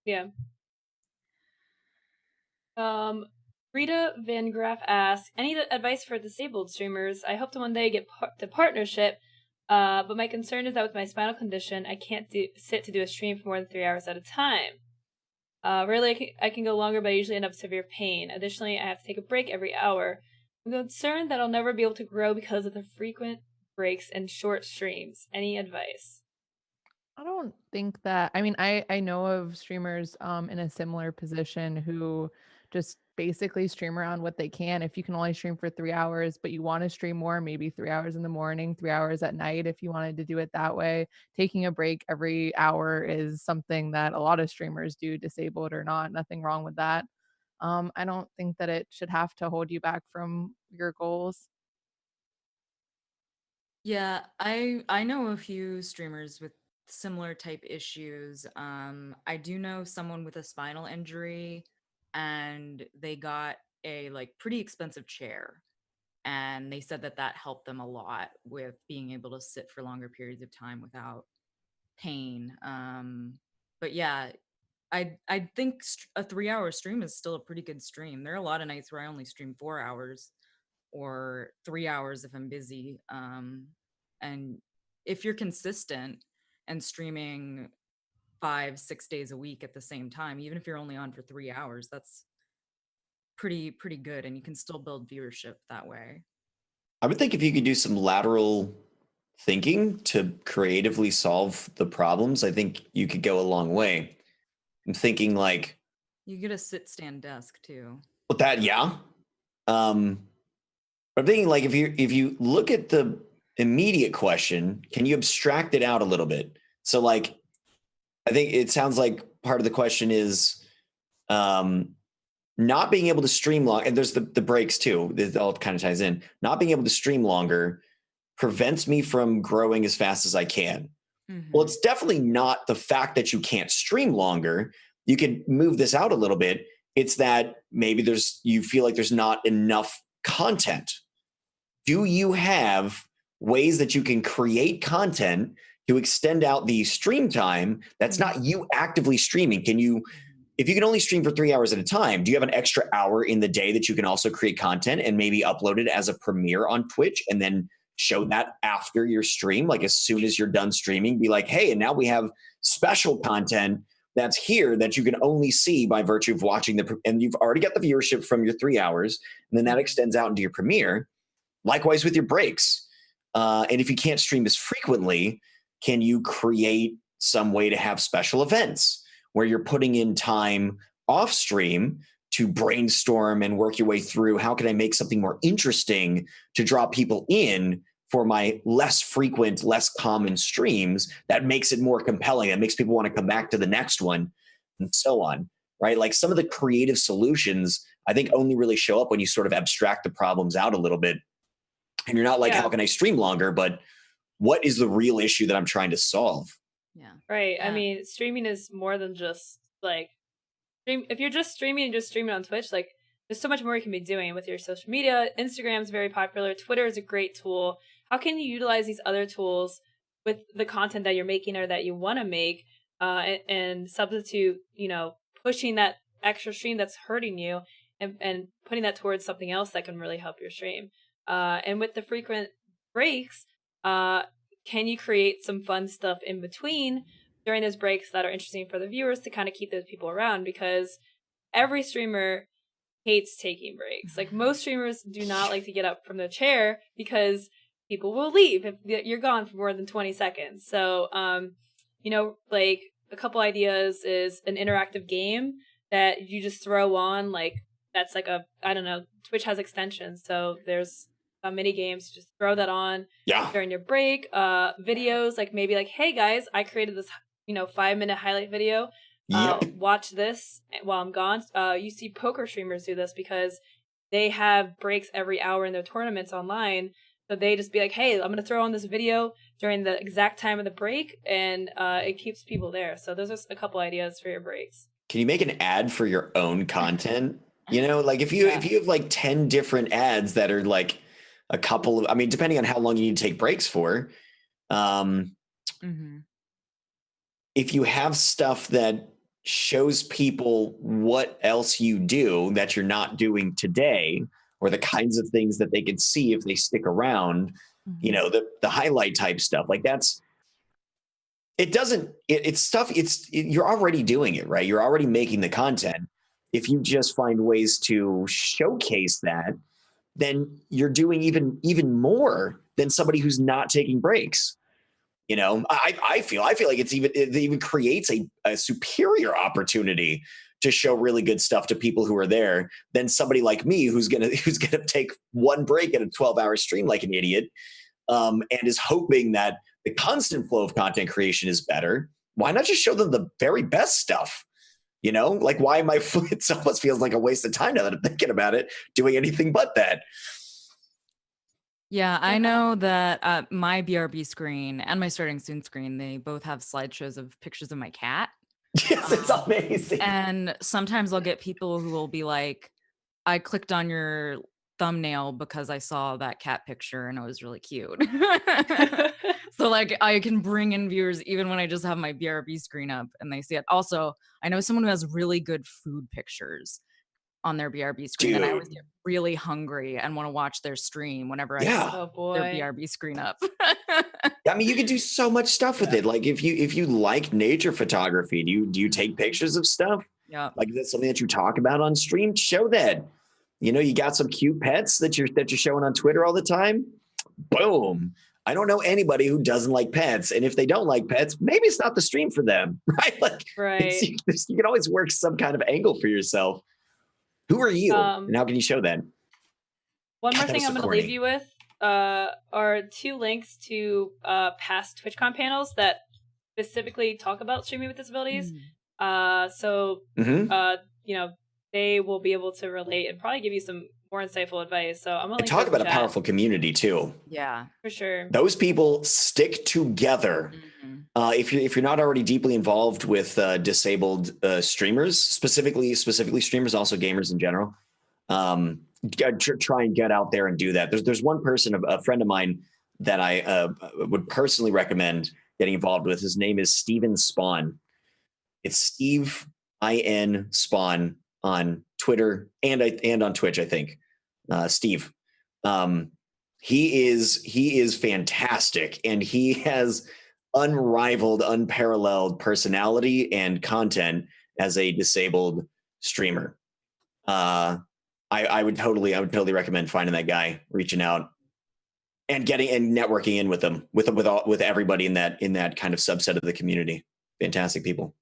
Yeah. Rita Van Graff asks, any advice for disabled streamers? I hope to one day get the partnership, but my concern is that with my spinal condition, I can't sit to do a stream for more than 3 hours at a time. Rarely I can go longer, but I usually end up with severe pain. Additionally, I have to take a break every hour. I'm concerned that I'll never be able to grow because of the frequent breaks and short streams. Any advice? I don't think that I mean, I know of streamers, in a similar position who just basically stream around what they can. If you can only stream for 3 hours, but you wanna stream more, maybe 3 hours in the morning, 3 hours at night if you wanted to do it that way. Taking a break every hour is something that a lot of streamers do, disabled or not, nothing wrong with that. I don't think that it should have to hold you back from your goals. Yeah, I know a few streamers with similar type issues. I do know someone with a spinal injury, and they got a like pretty expensive chair, and they said that that helped them a lot with being able to sit for longer periods of time without pain. But yeah, I think a 3 hour stream is still a pretty good stream. There are a lot of nights where I only stream 4 hours or 3 hours if I'm busy. And if you're consistent and streaming 5, 6 days a week at the same time, even if you're only on for 3 hours, that's pretty good, and you can still build viewership that way. I would think if you could do some lateral thinking to creatively solve the problems, I think you could go a long way. I'm thinking like, You get a sit stand desk too. with that, yeah. But I'm thinking like if you look at the immediate question, can you abstract it out a little bit? So like, I think it sounds like part of the question is um, not being able to stream long, and there's the breaks too. It all kind of ties in. Not being able to stream longer prevents me from growing as fast as I can. Well, Mhm. it's definitely not the fact that you can't stream longer. You can move this out a little bit. It's that maybe you feel like there's not enough content. Do you have ways that you can create content to extend out the stream time that's not you actively streaming? Can you, Mhm. if you can only stream for 3 hours at a time, do you have an extra hour in the day that you can also create content and maybe upload it as a premiere on Twitch and then show that after your stream? Like as soon as you're done streaming, be like, hey, and now we have special content that's here that you can only see by virtue of watching and you've already got the viewership from your 3 hours, and then that Mhm. extends out into your premiere. Likewise with your breaks. And if you can't stream as frequently, can you create some way to have special events where you're putting in time off stream to brainstorm and work your way through how can I make something more interesting to draw people in for my less frequent, less common streams that makes it more compelling, that makes people want to come back to the next one, and so on, right? Like some of the creative solutions, I think only really show up when you sort of abstract the problems out a little bit and you're not like, how Yeah, can I stream longer? But what is the real issue that I'm trying to solve? Yeah. right. I Yeah. mean, streaming is more than just like if you're just streaming and just streaming on Twitch, like there's so much more you can be doing with your social media. Instagram's very popular. Twitter is a great tool. How can you utilize these other tools with the content that you're making or that you want to make, and substitute, pushing that extra stream that's hurting you and putting that towards something else that can really help your stream. And with the frequent breaks, uh, can you create some fun stuff in between during those breaks that are interesting for the viewers to kind of keep those people around, because every streamer hates taking breaks. Like most streamers do not like to get up from the chair because people will leave if you're gone for more than 20 seconds. So, like a couple ideas is an interactive game that you just throw on, like that's like I don't know, Twitch has extensions. So there's mini games, just throw that on Yeah. during your break. Videos, like maybe like, hey guys, I created this, 5-minute highlight video. Yep. Watch this while I'm gone. You see poker streamers do this because they have breaks every hour in their tournaments online. So they just be like, hey, I'm going to throw on this video during the exact time of the break, and it keeps people there. So those are a couple ideas for your breaks. Can you make an ad for your own content? Like if you Yeah. if you have like 10 different ads that are like a couple of, I mean, depending on how long you need to take breaks for, um, Mhm. if you have stuff that shows people what else you do that you're not doing today, or the kinds of things that they can see if they stick around, you know, the highlight type stuff. Like that's, it doesn't, it's stuff, you're already doing it, right? You're already making the content. If you just find ways to showcase that, then you're doing even more than somebody who's not taking breaks. You know, I feel like it even creates a superior opportunity to show really good stuff to people who are there than somebody like me who's gonna take one break in a 12-hour stream like an idiot, and is hoping that the constant flow of content creation is better. Why not just show them the very best stuff? You know, like why am I? It almost feels like a waste of time now that I'm thinking about it, doing anything but that. Yeah, I know that my BRB screen and my starting soon screen, they both have slideshows of pictures of my cat. Yes, it's amazing. And sometimes I'll get people who will be like, I clicked on your thumbnail because I saw that cat picture and it was really cute. So like I can bring in viewers even when I just have my BRB screen up and they see it. Also, I know someone who has really good food pictures on their BRB screen, and I always get really hungry and want to watch their stream whenever I see their BRB screen up. I mean, you can do so much stuff with it. Like if you like nature photography, do you take pictures of stuff? Yeah. Like that's something that you talk about on stream? Show that. You know, you got some cute pets that you're showing on Twitter all the time. Boom. I don't know anybody who doesn't like pets, and if they don't like pets, maybe it's not the stream for them, right? Like, you can always work some kind of angle for yourself. Who are you, and how can you show that? One more thing I'm going to leave you with are 2 links to past TwitchCon panels that specifically talk about streaming with disabilities. So, you know, they will be able to relate and probably give you some more insightful advice. So I'm going to talk about a powerful community too. Yeah, for sure. Those people stick together. If you're not already deeply involved with disabled streamers, specifically streamers, also gamers in general, try and get out there and do that. There's one person, a friend of mine, that I would personally recommend getting involved with. His name is Steven Spawn. It's Steve IN Spawn on Twitter and on Twitch, I think. Steve. He is fantastic, and he has unrivaled, unparalleled personality and content as a disabled streamer. I would totally recommend finding that guy, reaching out, and networking in with them, with everybody in that kind of subset of the community. Fantastic people.